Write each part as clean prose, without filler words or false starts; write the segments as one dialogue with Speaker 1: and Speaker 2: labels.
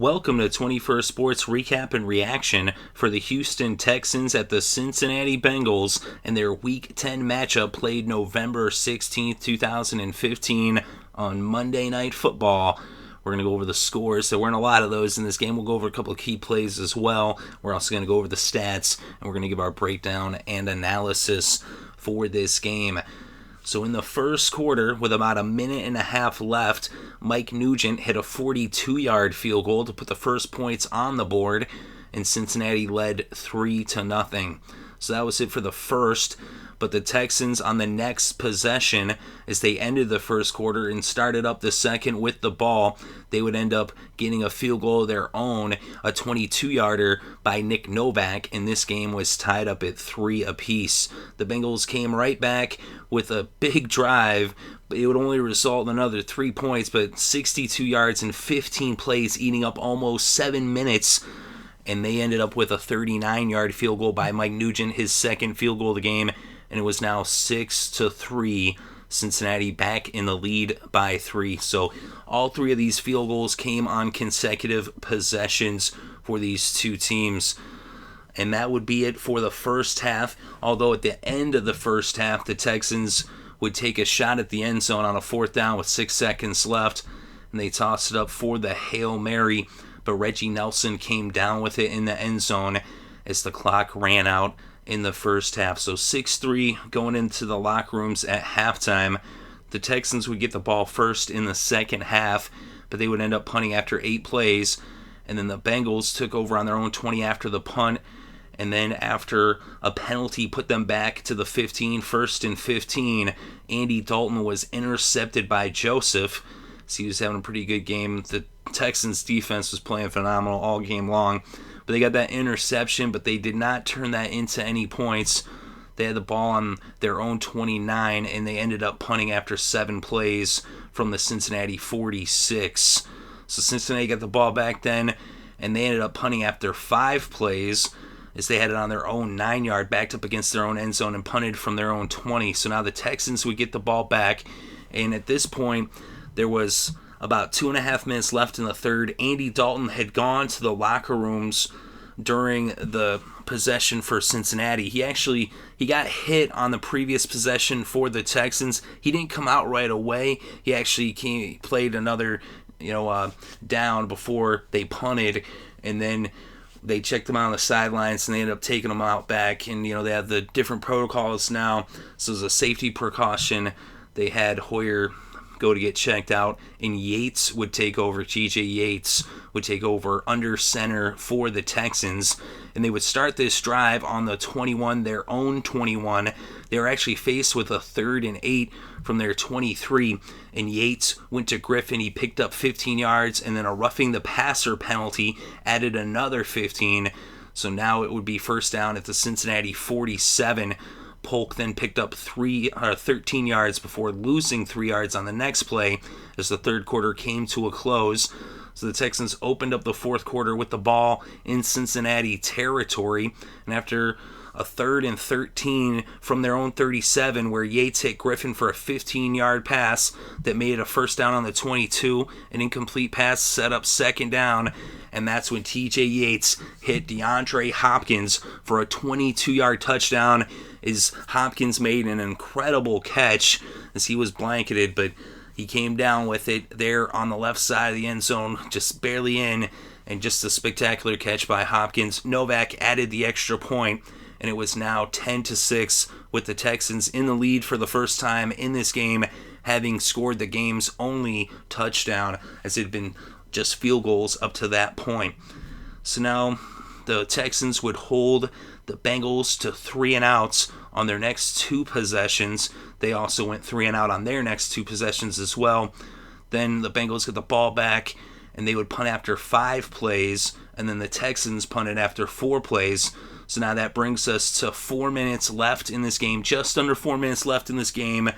Speaker 1: Welcome to 21st Sports Recap and Reaction for the Houston Texans at the Cincinnati Bengals and their Week 10 matchup played November 16, 2015 on Monday Night Football. We're going to go over the scores. There weren't a lot of those in this game. We'll go over a couple of key plays as well. We're also going to go over the stats, and we're going to give our breakdown and analysis for this game. So in the first quarter, with about a minute and a half left, Mike Nugent hit a 42-yard field goal to put the first points on the board, and Cincinnati led 3-0. So that was it for the first. But the Texans on the next possession, as they ended the first quarter and started up the second with the ball, they would end up getting a field goal of their own, a 22-yarder by Nick Novak, and this game was tied up at 3 apiece. The Bengals came right back with a big drive, but it would only result in another 3 points, but 62 yards and 15 plays, eating up almost 7 minutes, and they ended up with a 39-yard field goal by Mike Nugent, his second field goal of the game, and it was now 6-3. Cincinnati back in the lead by 3. So all 3 of these field goals came on consecutive possessions for these two teams. And that would be it for the first half. Although at the end of the first half, the Texans would take a shot at the end zone on a 4th down with 6 seconds left. And they tossed it up for the Hail Mary. But Reggie Nelson came down with it in the end zone as the clock ran out in the first half. So 6-3 going into the locker rooms at halftime. The Texans would get the ball first in the second half, but they would end up punting after 8 plays. And then the Bengals took over on their own 20 after the punt. And then after a penalty put them back to the 15, 1st and 15, Andy Dalton was intercepted by Joseph. So he was having a pretty good game. The Texans defense was playing phenomenal all game long. But they got that interception, but they did not turn that into any points. They had the ball on their own 29, and they ended up punting after 7 plays from the Cincinnati 46. So Cincinnati got the ball back then, and they ended up punting after 5 plays as they had it on their own 9-yard, backed up against their own end zone and punted from their own 20. So now the Texans would get the ball back, and at this point, there was about 2.5 minutes left in the third. Andy Dalton had gone to the locker rooms during the possession for Cincinnati. He got hit on the previous possession for the Texans. He didn't come out right away. He actually played another down before they punted, and then they checked him out on the sidelines, and they ended up taking him out back. And they have the different protocols now. So as a safety precaution, they had Hoyer go to get checked out, and Yates would take over. T.J. Yates would take over under center for the Texans, and they would start this drive on the 21, their own 21. They were actually faced with a 3rd and 8 from their 23, and Yates went to Griffin. He picked up 15 yards, and then a roughing the passer penalty added another 15. So now it would be first down at the Cincinnati 47. Polk then picked up 13 yards before losing 3 yards on the next play as the third quarter came to a close. So the Texans opened up the fourth quarter with the ball in Cincinnati territory, and after a 3rd and 13 from their own 37 where Yates hit Griffin for a 15-yard pass that made it a first down on the 22, an incomplete pass set up second down, and that's when T.J. Yates hit DeAndre Hopkins for a 22-yard touchdown as Hopkins made an incredible catch as he was blanketed, but he came down with it there on the left side of the end zone, just barely in, and just a spectacular catch by Hopkins. Novak added the extra point, and it was now 10-6 with the Texans in the lead for the first time in this game, having scored the game's only touchdown, as it had been just field goals up to that point. So now the Texans would hold the Bengals to 3 and outs on their next 2 possessions. They also went 3 and out on their next 2 possessions as well. Then the Bengals get the ball back, and they would punt after 5 plays, and then the Texans punted after 4 plays. So now that brings us to 4 minutes left in this game, just under 4 minutes left in this game,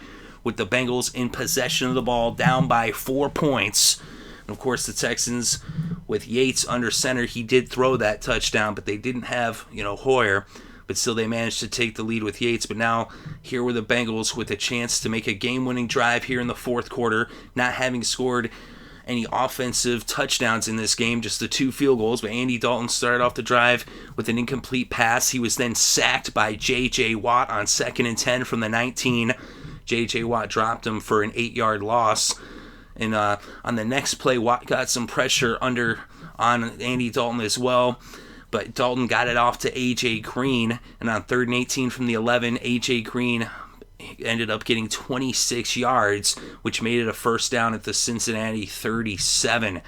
Speaker 1: with the Bengals in possession of the ball, down by 4 points. And of course, the Texans, with Yates under center, he did throw that touchdown, but they didn't have, Hoyer. But still, they managed to take the lead with Yates. But now, here were the Bengals with a chance to make a game-winning drive here in the fourth quarter, not having scored any offensive touchdowns in this game, just the 2 field goals. But Andy Dalton started off the drive with an incomplete pass. He was then sacked by J.J. Watt on 2nd and 10 from the 19. J.J. Watt dropped him for an 8-yard loss. And on the next play, Watt got some pressure on Andy Dalton as well. But Dalton got it off to A.J. Green. And on 3rd and 18 from the 11, A.J. Green ended up getting 26 yards, which made it a first down at the Cincinnati 37.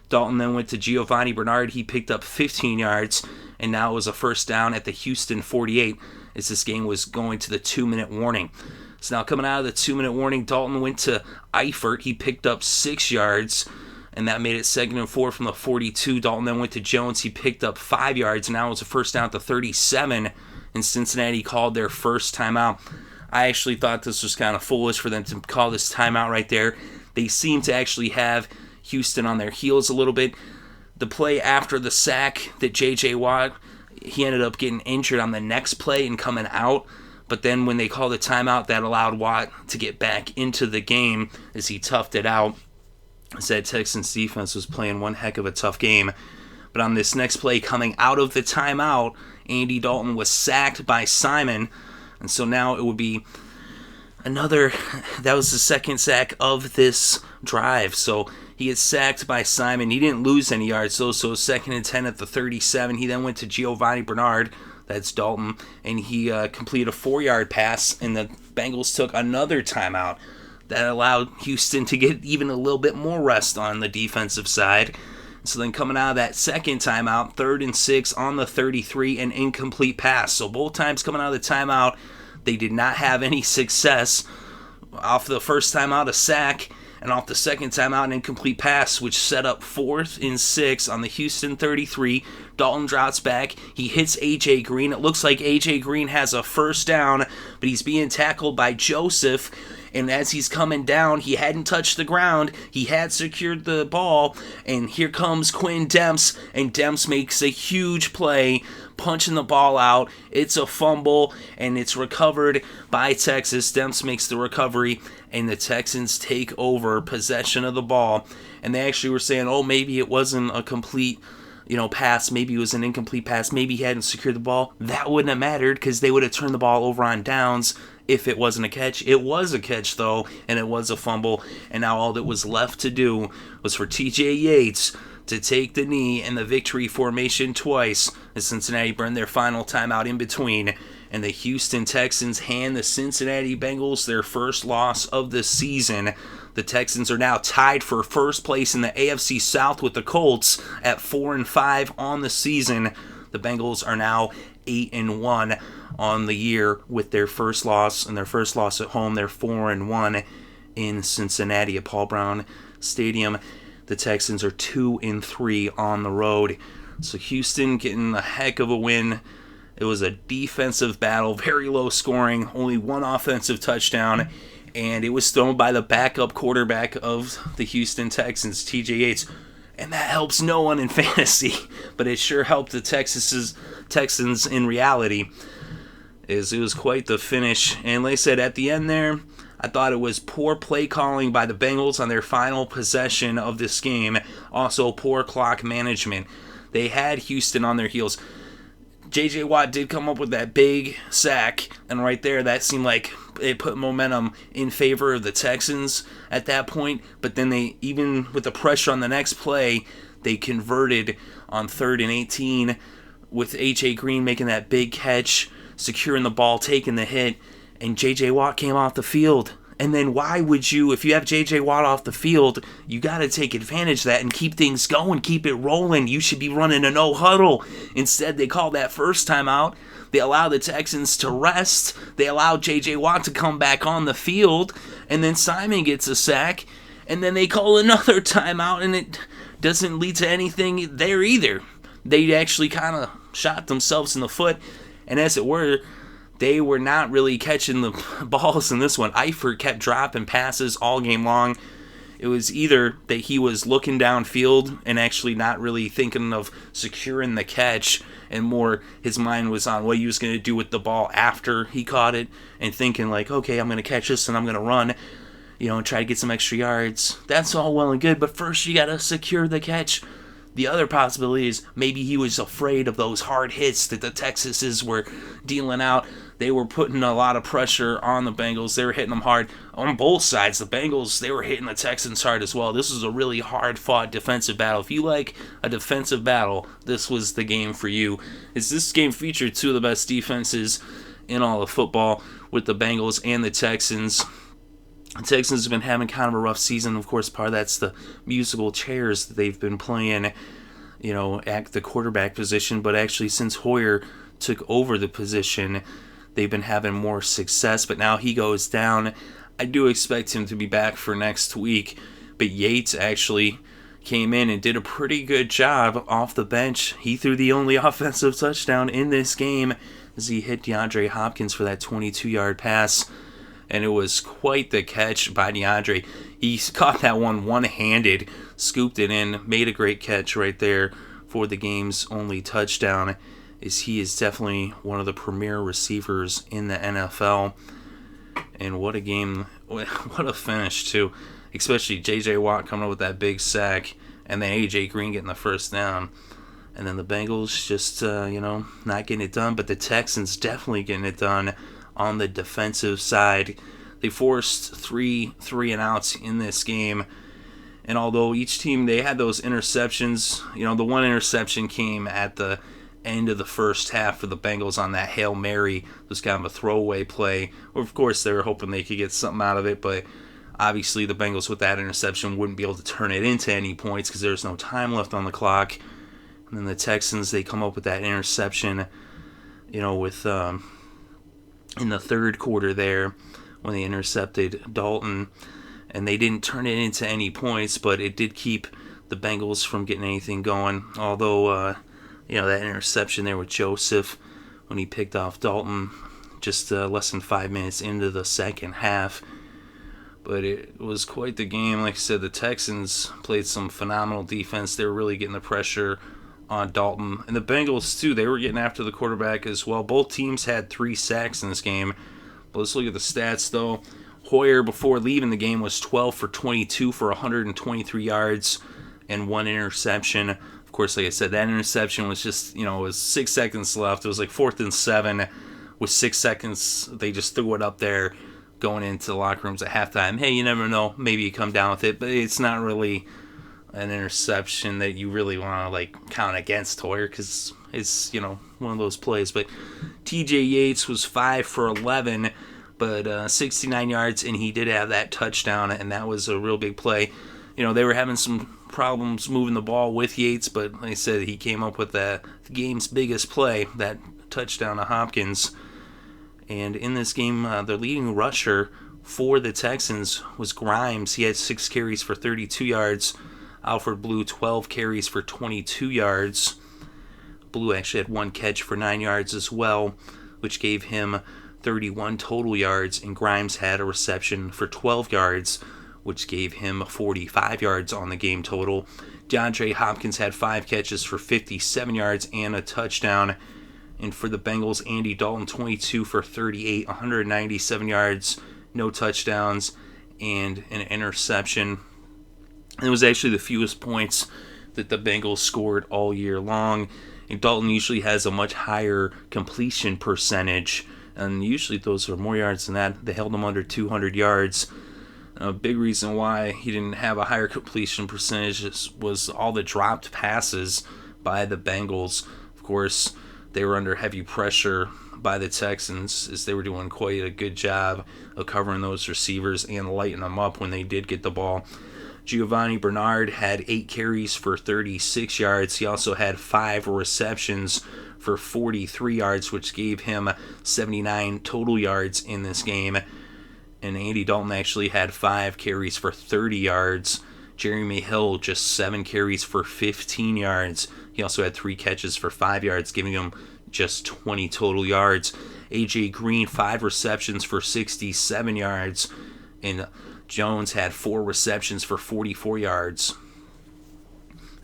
Speaker 1: Dalton then went to Giovanni Bernard. He picked up 15 yards, and now it was a first down at the Houston 48 as this game was going to the 2-minute warning. So now coming out of the 2-minute warning, Dalton went to Eifert. He picked up 6 yards, and that made it 2nd and 4 from the 42. Dalton then went to Jones. He picked up 5 yards, and now it was a first down at the 37, and Cincinnati called their first timeout. I actually thought this was kind of foolish for them to call this timeout right there. They seem to actually have Houston on their heels a little bit. The play after the sack that J.J. Watt, he ended up getting injured on the next play and coming out. But then when they called the timeout, that allowed Watt to get back into the game as he toughed it out. I said Texans defense was playing one heck of a tough game. But on this next play coming out of the timeout, Andy Dalton was sacked by Simon. And so now it would be that was the second sack of this drive. So he gets sacked by Simon. He didn't lose any yards, though, so 2nd and 10 at the 37. He then went to Giovanni Bernard, that's Dalton, and he completed a 4-yard pass, and the Bengals took another timeout. That allowed Houston to get even a little bit more rest on the defensive side. So then coming out of that second timeout, 3rd and 6 on the 33, an incomplete pass. So both times coming out of the timeout, they did not have any success. Off the first timeout, a sack, and off the second timeout, an incomplete pass, which set up 4th and 6 on the Houston 33. Dalton drops back. He hits A.J. Green. It looks like A.J. Green has a first down, but he's being tackled by Joseph. And as he's coming down, he hadn't touched the ground. He had secured the ball. And here comes Quinten Demps. And Demps makes a huge play, punching the ball out. It's a fumble, and it's recovered by Texas. Demps makes the recovery, and the Texans take over possession of the ball. And they actually were saying, oh, maybe it wasn't a complete pass. Maybe it was an incomplete pass. Maybe he hadn't secured the ball. That wouldn't have mattered because they would have turned the ball over on downs if it wasn't a catch. It was a catch, though, and it was a fumble. And now all that was left to do was for T.J. Yates to take the knee in the victory formation twice as Cincinnati burned their final timeout in between. And the Houston Texans hand the Cincinnati Bengals their first loss of the season. The Texans are now tied for first place in the AFC South with the Colts at 4-5 on the season. The Bengals are now 8-1 on the year with their first loss, and their first loss at home. They're 4-1 in Cincinnati at Paul Brown Stadium. The Texans are 2-3 on the road. So Houston getting a heck of a win. It was a defensive battle, very low scoring, only one offensive touchdown, and it was thrown by the backup quarterback of the Houston Texans, T.J. Yates. And that helps no one in fantasy, but it sure helped the Texans in reality. It was quite the finish. And like I said, at the end there, I thought it was poor play calling by the Bengals on their final possession of this game. Also, poor clock management. They had Houston on their heels. J.J. Watt did come up with that big sack, and right there, that seemed like it put momentum in favor of the Texans at that point. But then they, even with the pressure on the next play, they converted on 3rd and 18 with A.J. Green making that big catch, securing the ball, taking the hit, and J.J. Watt came off the field. And then why would you, if you have J.J. Watt off the field, you got to take advantage of that and keep things going, keep it rolling. You should be running a no-huddle. Instead, they called that first time out. They allowed the Texans to rest. They allowed J.J. Watt to come back on the field. And then Simon gets a sack. And then they call another timeout, and it doesn't lead to anything there either. They actually kind of shot themselves in the foot. And as it were, they were not really catching the balls in this one. Eifert kept dropping passes all game long. It was either that he was looking downfield and actually not really thinking of securing the catch, and more his mind was on what he was going to do with the ball after he caught it and thinking like, okay, I'm going to catch this and I'm going to run. and try to get some extra yards. That's all well and good, but first you got to secure the catch. The other possibility is maybe he was afraid of those hard hits that the Texans were dealing out. They were putting a lot of pressure on the Bengals. They were hitting them hard on both sides. The Bengals, they were hitting the Texans hard as well. This was a really hard-fought defensive battle. If you like a defensive battle, this was the game for you. This game featured two of the best defenses in all of football with the Bengals and the Texans. The Texans have been having kind of a rough season. Of course, part of that's the musical chairs that they've been playing, at the quarterback position. But actually, since Hoyer took over the position, they've been having more success. But now he goes down. I do expect him to be back for next week. But Yates actually came in and did a pretty good job off the bench. He threw the only offensive touchdown in this game as he hit DeAndre Hopkins for that 22-yard pass. And it was quite the catch by DeAndre. He caught that one-handed, scooped it in, made a great catch right there for the game's only touchdown, as he is definitely one of the premier receivers in the NFL. And what a game, what a finish too. Especially J.J. Watt coming up with that big sack, and then A.J. Green getting the first down. And then the Bengals just, not getting it done, but the Texans definitely getting it done on the defensive side. They forced three and outs in this game. And although each team, they had those interceptions, the one interception came at the end of the first half for the Bengals on that Hail Mary. It was kind of a throwaway play. Of course, they were hoping they could get something out of it, but obviously the Bengals with that interception wouldn't be able to turn it into any points because there's no time left on the clock. And then the Texans, they come up with that interception, with in the third quarter there when they intercepted Dalton, and they didn't turn it into any points, but it did keep the Bengals from getting anything going. Although, that interception there with Joseph when he picked off Dalton just less than 5 minutes into the second half. But it was quite the game. Like I said, the Texans played some phenomenal defense. They were really getting the pressure on Dalton. And the Bengals, too, they were getting after the quarterback as well. Both teams had 3 sacks in this game. But let's look at the stats, though. Hoyer, before leaving the game, was 12 for 22 for 123 yards and 1 interception. Of course, like I said, that interception was just, it was 6 seconds left. It was like 4th and 7. With 6 seconds, they just threw it up there going into the locker rooms at halftime. Hey, you never know. Maybe you come down with it. But it's not really an interception that you really want to count against Hoyer because it's one of those plays. But TJ Yates was 5 for 11, but 69 yards, and he did have that touchdown, and that was a real big play. They were having some problems moving the ball with Yates, but like I said, he came up with the game's biggest play, that touchdown to Hopkins. And in this game, the leading rusher for the Texans was Grimes. He had 6 carries for 32 yards. Alfred Blue, 12 carries for 22 yards. Blue actually had 1 catch for 9 yards as well, which gave him 31 total yards, and Grimes had a reception for 12 yards, which gave him 45 yards on the game total. DeAndre Hopkins had 5 catches for 57 yards and a touchdown. And for the Bengals, Andy Dalton, 22 for 38, 197 yards, no touchdowns, and an interception. It was actually the fewest points that the Bengals scored all year long. And Dalton usually has a much higher completion percentage, and usually those are more yards than that. They held him under 200 yards. A big reason why he didn't have a higher completion percentage was all the dropped passes by the Bengals. Of course, they were under heavy pressure by the Texans as they were doing quite a good job of covering those receivers and lighting them up when they did get the ball. Giovanni Bernard had 8 carries for 36 yards. He also had 5 receptions for 43 yards, which gave him 79 total yards in this game. And Andy Dalton actually had 5 carries for 30 yards. Jeremy Hill just 7 carries for 15 yards. He also had 3 catches for 5 yards, giving him just 20 total yards. A.J. Green, 5 receptions for 67 yards. And Jones had 4 receptions for 44 yards.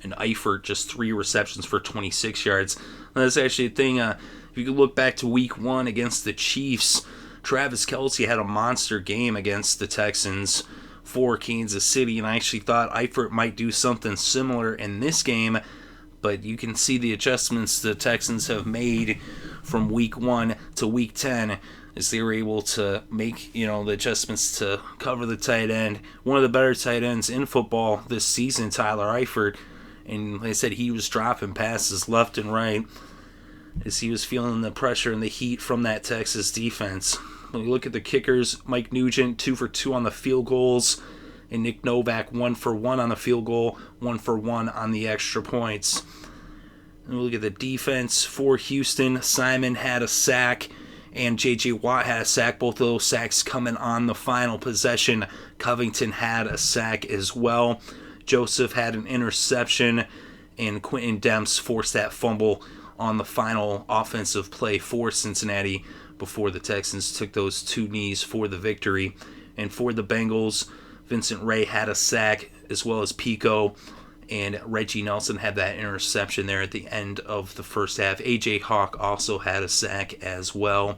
Speaker 1: And Eifert just 3 receptions for 26 yards. And that's actually a thing, if you could look back to week 1 against the Chiefs, Travis Kelce had a monster game against the Texans for Kansas City, and I actually thought Eifert might do something similar in this game, but you can see the adjustments the Texans have made from week 1 to week 10 as they were able to make, the adjustments to cover the tight end. One of the better tight ends in football this season, Tyler Eifert, and like I said, he was dropping passes left and right as he was feeling the pressure and the heat from that Texas defense. When you look at the kickers, Mike Nugent 2 for 2 on the field goals, and Nick Novak 1 for 1 on the field goal, 1 for 1 on the extra points. And we look at the defense for Houston. Simon had a sack, and J.J. Watt had a sack. Both of those sacks coming on the final possession. Covington had a sack as well. Joseph had an interception, and Quinten Demps forced that fumble on the final offensive play for Cincinnati before the Texans took those 2 knees for the victory. And for the Bengals, Vincent Ray had a sack as well as Pico, and Reggie Nelson had that interception there at the end of the first half. A.J. Hawk also had a sack as well.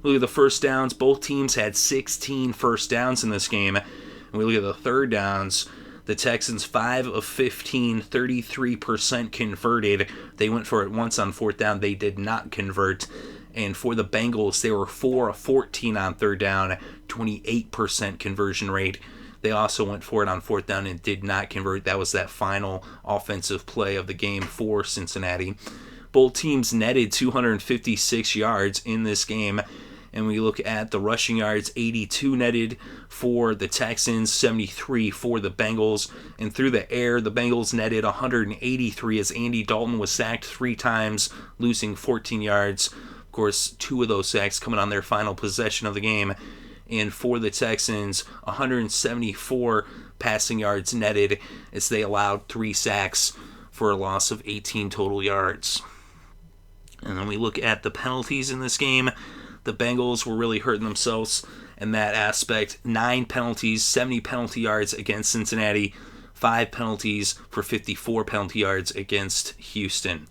Speaker 1: Look at the first downs. Both teams had 16 first downs in this game. And we look at the third downs. The Texans 5 of 15, 33% converted. They went for it once on fourth down. They did not convert. And for the Bengals, they were 4 of 14 on third down, 28% conversion rate. They also went for it on fourth down and did not convert. That was that final offensive play of the game for Cincinnati. Both teams netted 256 yards in this game. And we look at the rushing yards, 82 netted for the Texans, 73 for the Bengals. And through the air, the Bengals netted 183 as Andy Dalton was sacked 3 times, losing 14 yards. Of course, 2 of those sacks coming on their final possession of the game. And for the Texans, 174 passing yards netted as they allowed 3 sacks for a loss of 18 total yards. And then we look at the penalties in this game. The Bengals were really hurting themselves in that aspect. 9 penalties, 70 penalty yards against Cincinnati. 5 penalties for 54 penalty yards against Houston.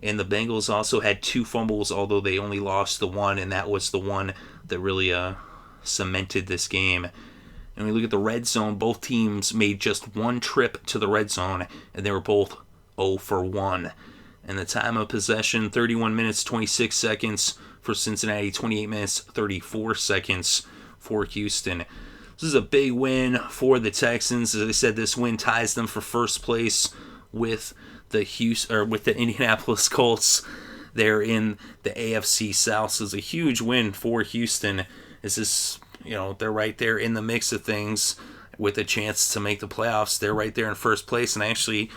Speaker 1: And the Bengals also had 2 fumbles, although they only lost the one, and that was the one that really cemented this game. And we look at the red zone. Both teams made just 1 trip to the red zone, and they were both 0 for 1. And the time of possession, 31 minutes, 26 seconds for Cincinnati, 28 minutes, 34 seconds for Houston. This is a big win for the Texans. As I said, this win ties them for first place with the Indianapolis Colts. They're in the AFC South. So it's a huge win for Houston. They're right there in the mix of things with a chance to make the playoffs. They're right there in first place, and I actually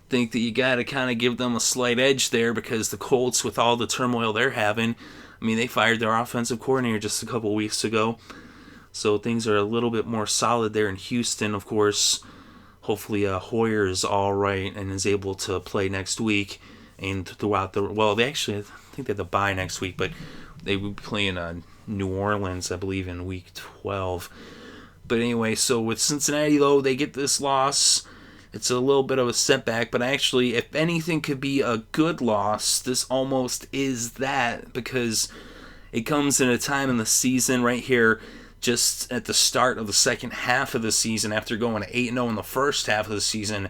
Speaker 1: think that you got to kind of give them a slight edge there because the Colts, with all the turmoil they're having, they fired their offensive coordinator just a couple weeks ago. So things are a little bit more solid there in Houston, of course. Hopefully Hoyer is all right and is able to play next week. And throughout I think they have the bye next week, but they will be playing New Orleans, I believe, in week 12. But anyway, so with Cincinnati, though, they get this loss. It's a little bit of a setback, but actually, if anything could be a good loss, this almost is that, because it comes in a time in the season right here, just at the start of the second half of the season, after going 8-0 in the first half of the season,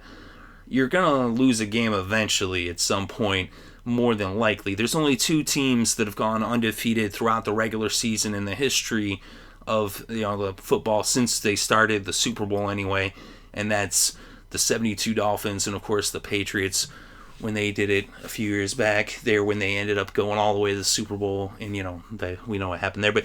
Speaker 1: you're going to lose a game eventually at some point, more than likely. There's only 2 teams that have gone undefeated throughout the regular season in the history of the football since they started the Super Bowl anyway, and that's the 72 Dolphins and, of course, the Patriots when they did it a few years back there when they ended up going all the way to the Super Bowl, and, we know what happened there. But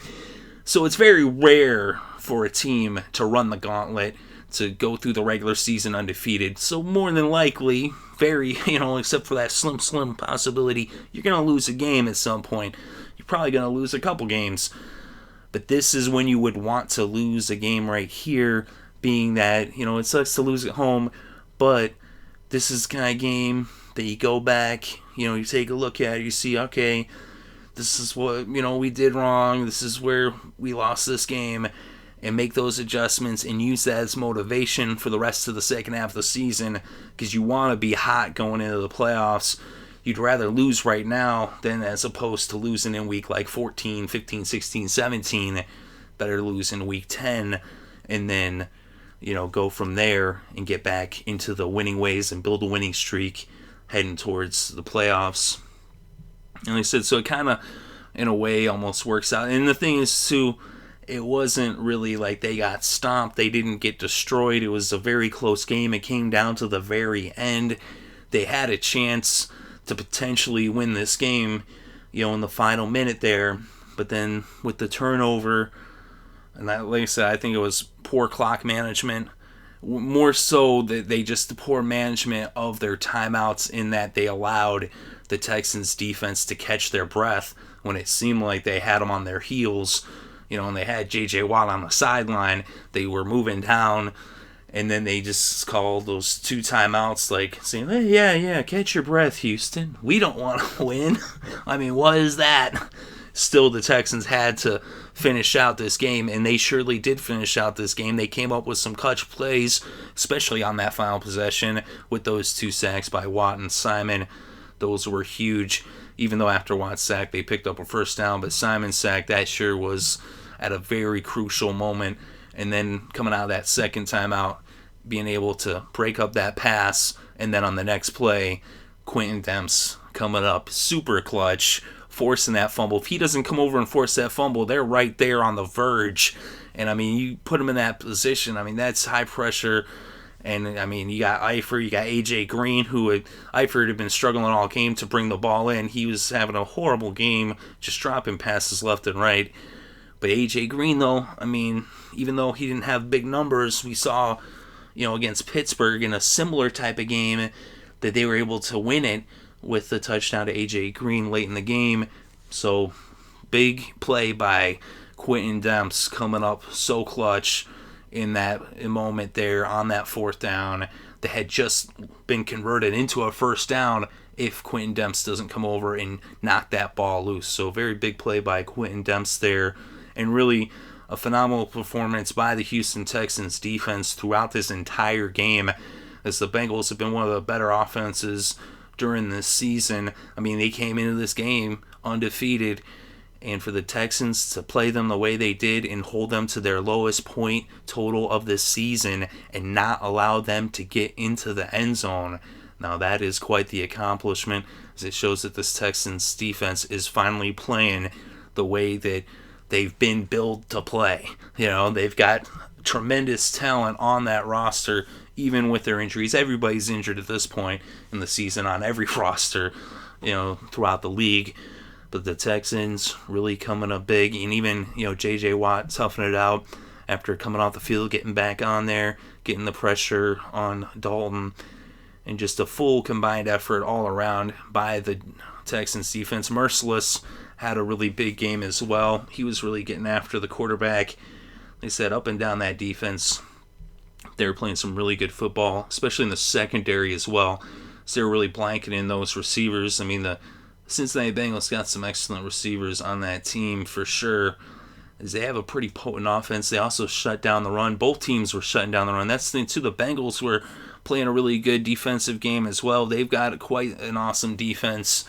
Speaker 1: so it's very rare for a team to run the gauntlet, to go through the regular season undefeated. So more than likely, except for that slim possibility, you're going to lose a game at some point. You're probably going to lose a couple games. But this is when you would want to lose a game right here, being that, it sucks to lose at home, but this is the kind of game that you go back, you take a look at it, you see, okay, this is what, we did wrong, this is where we lost this game, and make those adjustments and use that as motivation for the rest of the second half of the season, because you want to be hot going into the playoffs. You'd rather lose right now than as opposed to losing in week like 14, 15, 16, 17. Better lose in week 10 and then go from there and get back into the winning ways and build a winning streak heading towards the playoffs. And like I said, so it kind of, in a way, almost works out. And the thing is, too, it wasn't really like they got stomped. They didn't get destroyed. It was a very close game. It came down to the very end. They had a chance to potentially win this game, in the final minute there. But then with the turnover, and like I said, I think it was poor clock management. More so that they just poor management of their timeouts, in that they allowed the Texans defense to catch their breath when it seemed like they had them on their heels, and they had J.J. Watt on the sideline. They were moving down, and then they just called those 2 timeouts, like saying, hey, yeah, catch your breath, Houston. We don't want to win. I mean, what is that? Still, the Texans had to finish out this game, and they surely did finish out this game. They came up with some clutch plays, especially on that final possession with those 2 sacks by Watt and Simon. Those were huge, even though after Watt's sack they picked up a first down, but Simon's sack, that sure was at a very crucial moment. And then coming out of that second timeout, being able to break up that pass, and then on the next play, Quinten Demps coming up super clutch, forcing that fumble. If he doesn't come over and force that fumble, they're right there on the verge. And, I mean, you put him in that position, I mean, that's high pressure. And, I mean, you got Eifert, you got A.J. Green, Eifert had been struggling all game to bring the ball in. He was having a horrible game, just dropping passes left and right. But A.J. Green, though, I mean, even though he didn't have big numbers, we saw, against Pittsburgh in a similar type of game that they were able to win it with the touchdown to A.J. Green late in the game. So, big play by Quinten Demps coming up so clutch in that moment there on that 4th down that had just been converted into a first down if Quinten Demps doesn't come over and knock that ball loose. So, very big play by Quinten Demps there, and really a phenomenal performance by the Houston Texans defense throughout this entire game, as the Bengals have been one of the better offenses during this season. I mean, they came into this game undefeated, and for the Texans to play them the way they did and hold them to their lowest point total of this season and not allow them to get into the end zone, now that is quite the accomplishment, as it shows that this Texans defense is finally playing the way that they've been billed to play. They've got tremendous talent on that roster, even with their injuries. Everybody's injured at this point in the season on every roster, throughout the league. But the Texans really coming up big, and even, J.J. Watt toughing it out after coming off the field, getting back on there, getting the pressure on Dalton, and just a full combined effort all around by the Texans defense. Merciless had a really big game as well. He was really getting after the quarterback. They said up and down that defense, they were playing some really good football, especially in the secondary as well. So they were really blanketing those receivers. I mean, the Cincinnati Bengals got some excellent receivers on that team for sure, as they have a pretty potent offense. They also shut down the run. Both teams were shutting down the run. That's the thing too. The Bengals were playing a really good defensive game as well. They've got quite an awesome defense,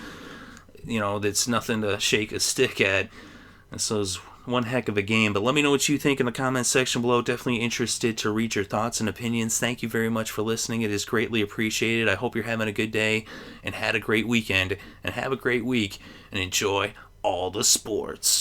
Speaker 1: that's nothing to shake a stick at. And so it's one heck of a game. But let me know what you think in the comments section below. Definitely interested to read your thoughts and opinions. Thank you very much for listening. It is greatly appreciated. I hope you're having a good day and had a great weekend, and have a great week, and enjoy all the sports.